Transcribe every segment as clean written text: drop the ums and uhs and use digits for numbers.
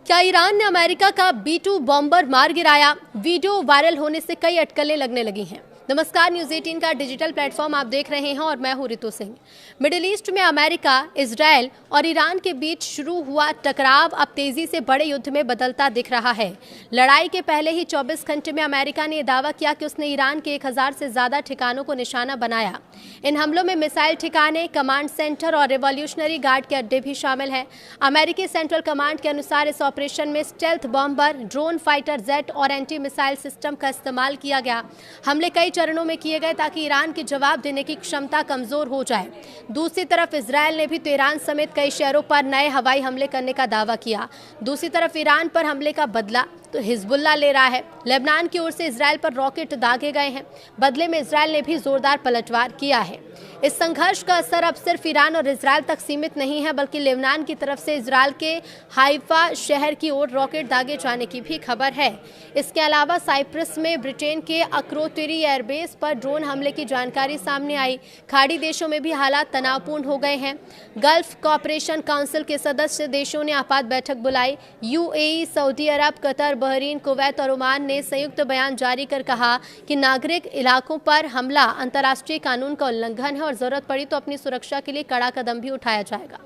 क्या ईरान ने अमेरिका का B-2 बॉम्बर मार गिराया? वीडियो वायरल होने से कई अटकलें लगने लगी हैं। नमस्कार, न्यूज़ 18 का डिजिटल प्लेटफॉर्म आप देख रहे हैं और मैं हूं रितु सिंह। मिडिल ईस्ट में अमेरिका, इजराइल और ईरान के बीच शुरू हुआ टकराव अब तेजी से बड़े युद्ध में बदलता दिख रहा है। लड़ाई के पहले ही 24 घंटे में अमेरिका ने दावा किया कि उसने ईरान के 1000 से ज्यादा ठिकानों को निशाना बनाया। इन हमलों में मिसाइल ठिकाने, कमांड सेंटर और रिवॉल्यूशनरी गार्ड के अड्डे भी शामिल हैं। अमेरिकी सेंट्रल कमांड के अनुसार इस ऑपरेशन में stealth bomber, drone, fighter jet और एंटी मिसाइल सिस्टम का इस्तेमाल किया गया। हमले कई चरणों में किए गए ताकि ईरान के जवाब देने की क्षमता कमजोर हो जाए। दूसरी तरफ इजराइल ने भी ईरान समेत कई शहरों पर नए हवाई हमले करने का दावा किया। दूसरी तरफ ईरान पर हमले का बदला तो हिजबुल्लाह ले रहा है। लेबनान की ओर से इजराइल पर रॉकेट दागे गए हैं। बदले में इजराइल ने भी जोरदार पलटवार किया है। इस संघर्ष का असर अब सिर्फ ईरान और इजराइल तक सीमित नहीं है, बल्कि लेबनान की तरफ से इजराइल के हाइफा शहर की ओर रॉकेट दागे जाने की भी खबर है। इसके अलावा साइप्रस में ब्रिटेन के अक्रोतिरी एयरबेस पर ड्रोन हमले की जानकारी सामने आई। खाड़ी देशों में भी हालात तनावपूर्ण हो गए हैं। गल्फ कोऑपरेशन काउंसिल के सदस्य देशों ने आपात बैठक बुलाई। यूएई, सऊदी अरब, कतर, बहरीन, कुवैत और ओमान ने संयुक्त बयान जारी कर कहा कि नागरिक इलाकों पर हमला अंतर्राष्ट्रीय कानून का उल्लंघन है और जरूरत पड़ी तो अपनी सुरक्षा के लिए कड़ा कदम भी उठाया जाएगा।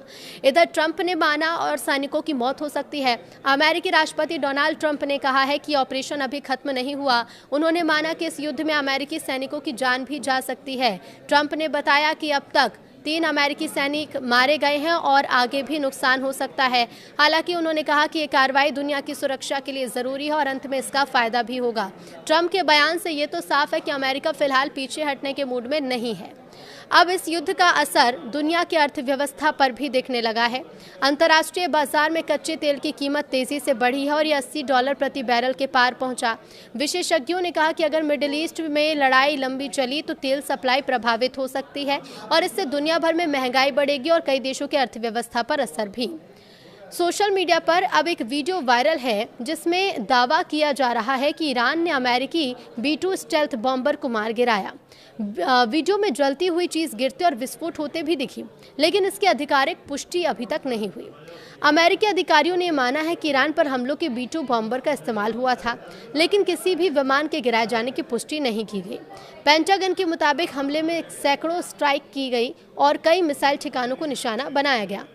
इधर ट्रंप ने माना और सैनिकों की मौत हो सकती है। अमेरिकी राष्ट्रपति डोनाल्ड ट्रंप ने कहा है कि ऑपरेशन अभी खत्म नहीं हुआ। उन्होंने माना कि इस युद्ध में अमेरिकी सैनिकों की जान भी जा सकती है। ट्रंप ने बताया कि अब तक 3 अमेरिकी सैनिक मारे गए हैं और आगे भी नुकसान हो सकता है। हालांकि उन्होंने कहा कि ये कार्रवाई दुनिया की सुरक्षा के लिए जरूरी है और अंत में इसका फायदा भी होगा। ट्रंप के बयान से ये तो साफ है कि अमेरिका फिलहाल पीछे हटने के मूड में नहीं है। अब इस युद्ध का असर दुनिया की अर्थव्यवस्था पर भी दिखने लगा है। अंतर्राष्ट्रीय बाजार में कच्चे तेल की कीमत तेजी से बढ़ी है और ये $80 प्रति बैरल के पार पहुंचा। विशेषज्ञों ने कहा कि अगर मिडिल ईस्ट में लड़ाई लंबी चली तो तेल सप्लाई प्रभावित हो सकती है और इससे दुनिया भर में महंगाई बढ़ेगी और कई देशों की अर्थव्यवस्था पर असर भी। सोशल मीडिया पर अब एक वीडियो वायरल है जिसमें दावा किया जा रहा है कि ईरान ने अमेरिकी B-2 स्टेल्थ बॉम्बर को मार गिराया। वीडियो में जलती हुई चीज गिरते और विस्फोट होते भी दिखी, लेकिन इसकी आधिकारिक पुष्टि अभी तक नहीं हुई। अमेरिकी अधिकारियों ने माना है कि ईरान पर हमलों के B-2 बॉम्बर का इस्तेमाल हुआ था, लेकिन किसी भी विमान के गिराए जाने की पुष्टि नहीं की गई। पेंटागन के मुताबिक हमले में सैकड़ों स्ट्राइक की गई और कई मिसाइल ठिकानों को निशाना बनाया गया।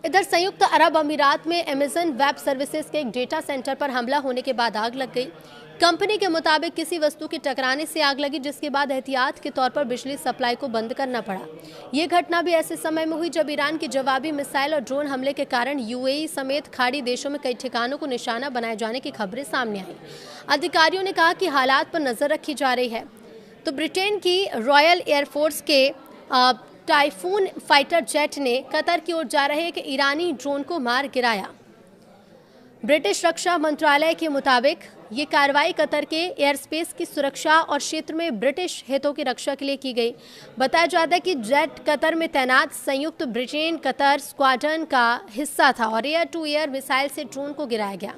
इधर संयुक्त अरब अमीरात में अमेज़न वेब सर्विसेज के एक डेटा सेंटर पर हमला होने के बाद आग लग गई। कंपनी के मुताबिक किसी वस्तु के टकराने से आग लगी, जिसके बाद एहतियात के तौर पर बिजली सप्लाई को बंद करना पड़ा। ये घटना भी ऐसे समय में हुई जब ईरान के जवाबी मिसाइल और ड्रोन हमले के कारण यूएई समेत खाड़ी देशों में कई ठिकानों को निशाना बनाए जाने की खबरें सामने आई। अधिकारियों ने कहा कि हालात पर नजर रखी जा रही है। तो ब्रिटेन की रॉयल एयरफोर्स के टाइफून फाइटर जेट ने कतर की ओर जा रहे एक ईरानी ड्रोन को मार गिराया। ब्रिटिश रक्षा मंत्रालय के मुताबिक ये कार्रवाई कतर के एयरस्पेस की सुरक्षा और क्षेत्र में ब्रिटिश हितों की रक्षा के लिए की गई। बताया जाता है कि जेट कतर में तैनात संयुक्त ब्रिटेन कतर स्क्वाड्रन का हिस्सा था और एयर टू एयर मिसाइल से ड्रोन को गिराया गया।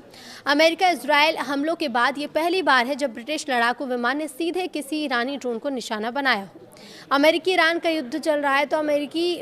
अमेरिका इजराइल हमलों के बाद ये पहली बार है जब ब्रिटिश लड़ाकू विमान ने सीधे किसी ईरानी ड्रोन को निशाना बनाया हो। अमेरिकी ईरान का युद्ध चल रहा है तो अमेरिकी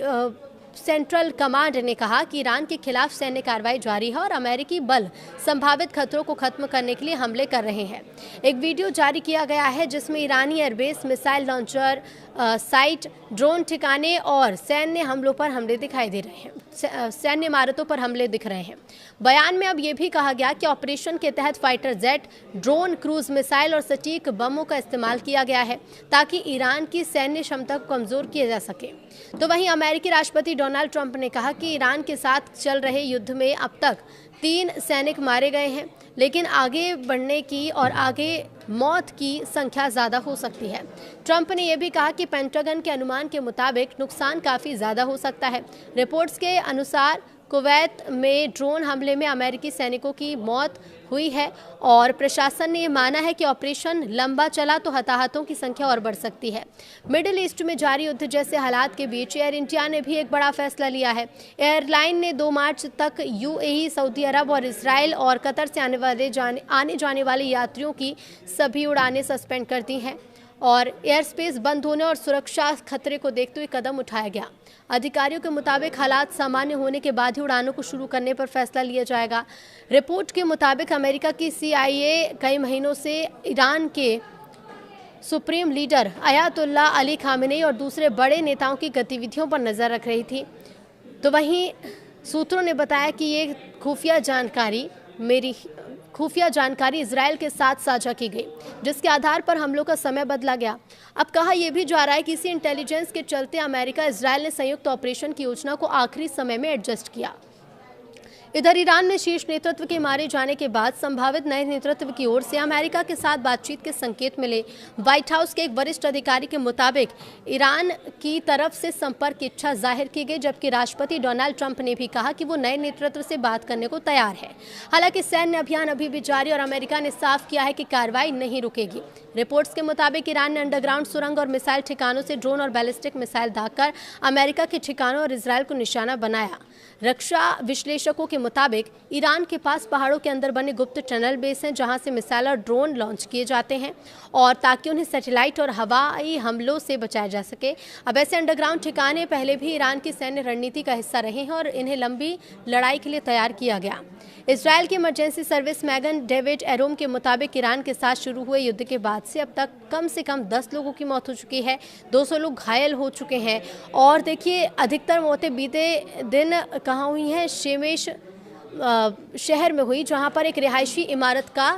सेंट्रल कमांड ने कहा कि ईरान के खिलाफ सैन्य कार्रवाई जारी है और अमेरिकी बल संभावित खतरों को खत्म करने के लिए हमले कर रहे हैं। एक वीडियो जारी किया गया है जिसमें ईरानी airbase, missile launcher site, drone ठिकाने और सैन्य हमलों पर हमले दिखाई दे रहे हैं। सैन्य इमारतों पर हमले दिख रहे हैं। बयान में अब ये भी कहा गया कि ऑपरेशन के तहत fighter jet, drone, cruise missile और सटीक बमों का इस्तेमाल किया गया है ताकि ईरान की सैन्य क्षमता को कमजोर किया जा सके। तो वहीं अमेरिकी राष्ट्रपति डोनाल्ड ट्रंप ने कहा कि ईरान के साथ चल रहे युद्ध में अब तक 3 सैनिक मारे गए हैं, लेकिन आगे बढ़ने की और आगे मौत की संख्या ज़्यादा हो सकती है। ट्रंप ने यह भी कहा कि पेंटागन के अनुमान के मुताबिक नुकसान काफ़ी ज़्यादा हो सकता है। रिपोर्ट्स के अनुसार कुवैत में ड्रोन हमले में अमेरिकी सैनिकों की मौत हुई है और प्रशासन ने माना है कि ऑपरेशन लंबा चला तो हताहतों की संख्या और बढ़ सकती है। मिडिल ईस्ट में जारी युद्ध जैसे हालात के बीच एयर इंडिया ने भी एक बड़ा फैसला लिया है। एयरलाइन ने 2 मार्च तक यूएई, सऊदी अरब और इजराइल और कतर से आने जाने वाले यात्रियों की सभी उड़ानें सस्पेंड कर दी हैं और एयर स्पेस बंद होने और सुरक्षा खतरे को देखते हुए कदम उठाया गया। अधिकारियों के मुताबिक हालात सामान्य होने के बाद ही उड़ानों को शुरू करने पर फैसला लिया जाएगा। रिपोर्ट के मुताबिक अमेरिका की CIA कई महीनों से ईरान के supreme leader Ayatollah Ali Khamenei और दूसरे बड़े नेताओं की गतिविधियों पर नजर रख रही थी। तो वहीं सूत्रों ने बताया कि ये खुफिया जानकारी इजरायल के साथ साझा की गई, जिसके आधार पर हमलों का समय बदला गया। अब कहा यह भी जा रहा है कि इसी इंटेलिजेंस के चलते अमेरिका इजरायल ने संयुक्त ऑपरेशन की योजना को आखिरी समय में एडजस्ट किया। इधर ईरान में शीर्ष नेतृत्व के मारे जाने के बाद संभावित नए नेतृत्व की ओर से अमेरिका के साथ बातचीत के संकेत मिले। व्हाइट हाउस के एक वरिष्ठ अधिकारी के मुताबिक ईरान की तरफ से संपर्क की इच्छा जाहिर की गई, जबकि राष्ट्रपति डोनाल्ड ट्रंप ने भी कहा कि वो नए नेतृत्व से बात करने को तैयार है। हालांकि सैन्य अभियान अभी भी जारी और अमेरिका ने साफ किया है कि कार्रवाई नहीं रुकेगी। रिपोर्ट्स के मुताबिक ईरान ने अंडरग्राउंड सुरंग और मिसाइल ठिकानों से ड्रोन और बैलिस्टिक मिसाइल दागकर अमेरिका के ठिकानों और इजरायल को निशाना बनाया। रक्षा विश्लेषकों के मुताबिक ईरान के पास पहाड़ों के अंदर बने गुप्त टनल बेस हैं, जहां से मिसाइल और ड्रोन लॉन्च किए जाते हैं और ताकि उन्हें सैटेलाइट और हवाई हमलों से बचाया जा सके। अब ऐसे अंडरग्राउंड ठिकाने पहले भी ईरान की सैन्य रणनीति का हिस्सा रहे हैं और इन्हें लंबी लड़ाई के लिए तैयार किया गया। इजरायल की इमरजेंसी सर्विस मैगन डेविड एरोम के मुताबिक ईरान के साथ शुरू हुए युद्ध के बाद से अब तक कम से कम 10 लोगों की मौत हो चुकी है, 200 लोग घायल हो चुके हैं। और देखिए, अधिकतर मौतें बीते दिन कहाँ हुई हैं? शेमेश शहर में हुई, जहां पर एक रिहायशी इमारत का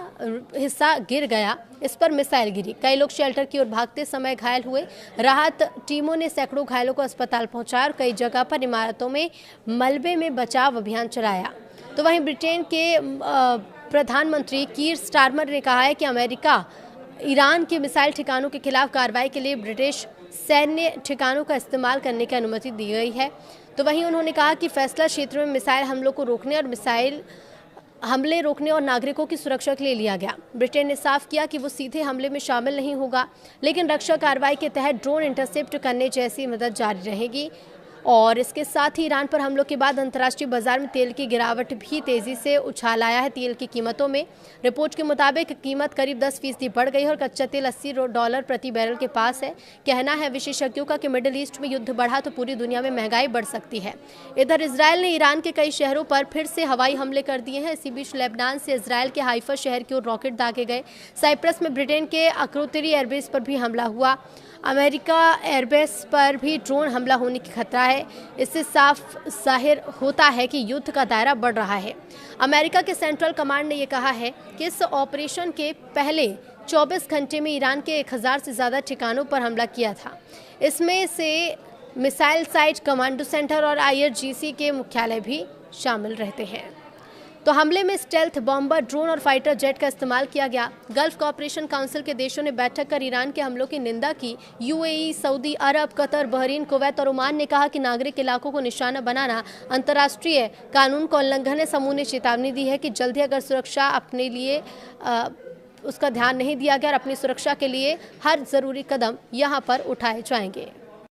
हिस्सा गिर गया, इस पर मिसाइल गिरी। कई लोग शेल्टर की ओर भागते समय घायल हुए। राहत टीमों ने सैकड़ों घायलों को अस्पताल पहुंचाया और कई जगह पर इमारतों में मलबे में बचाव अभियान चलाया। तो वहीं ब्रिटेन के प्रधानमंत्री कीर स्टारमर ने कहा है कि अमेरिका ईरान के मिसाइल ठिकानों के खिलाफ कार्रवाई के लिए ब्रिटिश सैन्य ठिकानों का इस्तेमाल करने की अनुमति दी गई है। तो वहीं उन्होंने कहा कि फैसला क्षेत्र में मिसाइल हमलों को रोकने और मिसाइल हमले रोकने और नागरिकों की सुरक्षा के लिए लिया गया। ब्रिटेन ने साफ किया कि वो सीधे हमले में शामिल नहीं होगा, लेकिन रक्षा कार्रवाई के तहत ड्रोन इंटरसेप्ट करने जैसी मदद जारी रहेगी। और इसके साथ ही ईरान पर हमलों के बाद अंतर्राष्ट्रीय बाजार में तेल की गिरावट भी तेजी से उछाल आया है। तेल की कीमतों में रिपोर्ट के मुताबिक कीमत करीब 10% बढ़ गई है और कच्चा तेल $80 प्रति बैरल के पास है। कहना है विशेषज्ञों का कि मिडिल ईस्ट में युद्ध बढ़ा तो पूरी दुनिया में महंगाई बढ़ सकती है। इधर इजरायल ने ईरान के कई शहरों पर फिर से हवाई हमले कर दिए हैं। इसी बीच लेबनान से इजरायल के हाइफा शहर की ओर रॉकेट दागे गए। साइप्रस में ब्रिटेन के अक्रोतिरी एयरबेस पर भी हमला हुआ। अमेरिका एयरबेस पर भी ड्रोन हमला होने की खतरा है। इससे साफ जाहिर होता है कि युद्ध का दायरा बढ़ रहा है। अमेरिका के सेंट्रल कमांड ने यह कहा है कि इस ऑपरेशन के पहले 24 घंटे में ईरान के 1000 से ज़्यादा ठिकानों पर हमला किया था। इसमें से मिसाइल साइट, कमांडो सेंटर और IRGC के मुख्यालय भी शामिल रहते हैं। तो हमले में स्टेल्थ बॉम्बर, ड्रोन और फाइटर जेट का इस्तेमाल किया गया। गल्फ कोऑपरेशन काउंसिल के देशों ने बैठक कर ईरान के हमलों की निंदा की। UAE, सऊदी अरब, कतर, बहरीन, कुवैत और ओमान ने कहा कि नागरिक इलाकों को निशाना बनाना अंतर्राष्ट्रीय कानून का उल्लंघन है। समूह ने चेतावनी दी है कि जल्द ही अगर सुरक्षा अपने लिए उसका ध्यान नहीं दिया गया और अपनी सुरक्षा के लिए हर जरूरी कदम यहाँ पर उठाए जाएंगे।